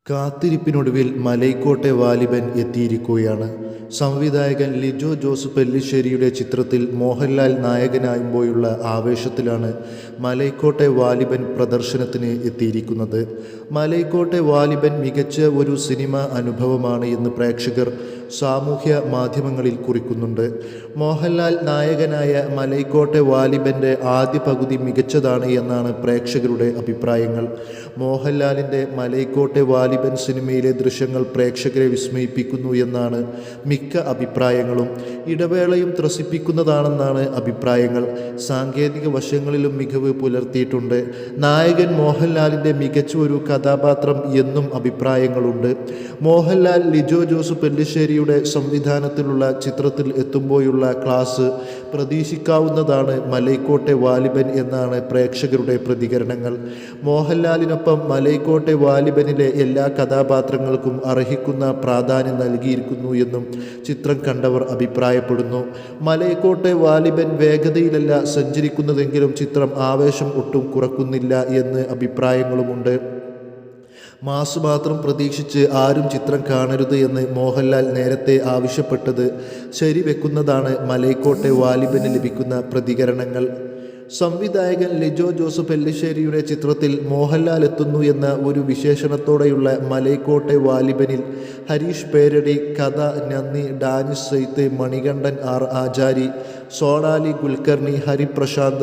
കാത്തിരിപ്പിനൊടുവിൽ മലൈക്കോട്ടെ വാലിബൻ എത്തിയിരിക്കുകയാണ്. സംവിധായകൻ ലിജോ ജോസ് പെല്ലിശ്ശേരിയുടെ ചിത്രത്തിൽ മോഹൻലാൽ നായകനാകുമ്പോഴുള്ള ആവേശത്തിലാണ് മലൈക്കോട്ടെ വാലിബൻ പ്രദർശനത്തിന് എത്തിയിരിക്കുന്നത്. മലൈക്കോട്ടെ വാലിബൻ മികച്ച ഒരു സിനിമ അനുഭവമാണ് എന്ന് പ്രേക്ഷകർ സാമൂഹ്യ മാധ്യമങ്ങളിൽ കുറിക്കുന്നുണ്ട്. മോഹൻലാൽ നായകനായ മലൈക്കോട്ടെ വാലിബൻ്റെ ആദ്യ പകുതി മികച്ചതാണ് എന്നാണ് പ്രേക്ഷകരുടെ അഭിപ്രായങ്ങൾ. മോഹൻലാലിൻ്റെ മലൈക്കോട്ടെ വാലിബൻ സിനിമയിലെ ദൃശ്യങ്ങൾ പ്രേക്ഷകരെ വിസ്മയിപ്പിക്കുന്നു എന്നാണ് മിക്ക അഭിപ്രായങ്ങളും. ഇടവേളയും ത്രസിപ്പിക്കുന്നതാണെന്നാണ് അഭിപ്രായങ്ങൾ. സാങ്കേതിക വശങ്ങളിലും മികവ് പുലർത്തിയിട്ടുണ്ട്. നായകൻ മോഹൻലാലിൻ്റെ മികച്ച ഒരു കഥാപാത്രം എന്നും അഭിപ്രായങ്ങളുണ്ട്. മോഹൻലാൽ ലിജോ ജോസ് പെല്ലിശ്ശേരിയുടെ സംവിധാനത്തിലുള്ള ചിത്രത്തിൽ എത്തുമ്പോഴുള്ള ക്ലാസ് പ്രതീക്ഷിക്കാവുന്നതാണ് മലൈക്കോട്ടെ വാലിബൻ എന്നാണ് പ്രേക്ഷകരുടെ പ്രതികരണങ്ങൾ. മോഹൻലാലിനൊപ്പം മലൈക്കോട്ടെ വാലിബനിലെ എല്ലാ കഥാപാത്രങ്ങൾക്കും അർഹിക്കുന്ന പ്രാധാന്യം നൽകിയിരിക്കുന്നു എന്നും ചിത്രം കണ്ടവർ അഭിപ്രായപ്പെടുന്നു. മലൈക്കോട്ടെ വാലിബൻ വേഗതയിലല്ല സഞ്ചരിക്കുന്നതെങ്കിലും ചിത്രം ആവേശം ഒട്ടും കുറക്കുന്നില്ല എന്ന് അഭിപ്രായങ്ങളുമുണ്ട്. മാസ് മാത്രം പ്രതീക്ഷിച്ച് ആരും ചിത്രം കാണരുത് എന്ന് മോഹൻലാൽ നേരത്തെ ആവശ്യപ്പെട്ടത് ശരിവെക്കുന്നതാണ് മലൈക്കോട്ടെ വാലിബന് ലഭിക്കുന്ന പ്രതികരണങ്ങൾ. സംവിധായകൻ ലിജോ ജോസ് പെല്ലിശ്ശേരിയുടെ ചിത്രത്തിൽ മോഹൻലാൽ എത്തുന്നു എന്ന ഒരു വിശേഷണത്തോടെയുള്ള മലൈക്കോട്ടെ വാലിബനിൽ ഹരീഷ് പേരടി, കഥ നന്ദി, ഡാനിഷ് സെയ്ത്ത്, മണികണ്ഠൻ ആർ ആചാരി, സോണാലി കുൽക്കർണി, ഹരിപ്രശാന്ത്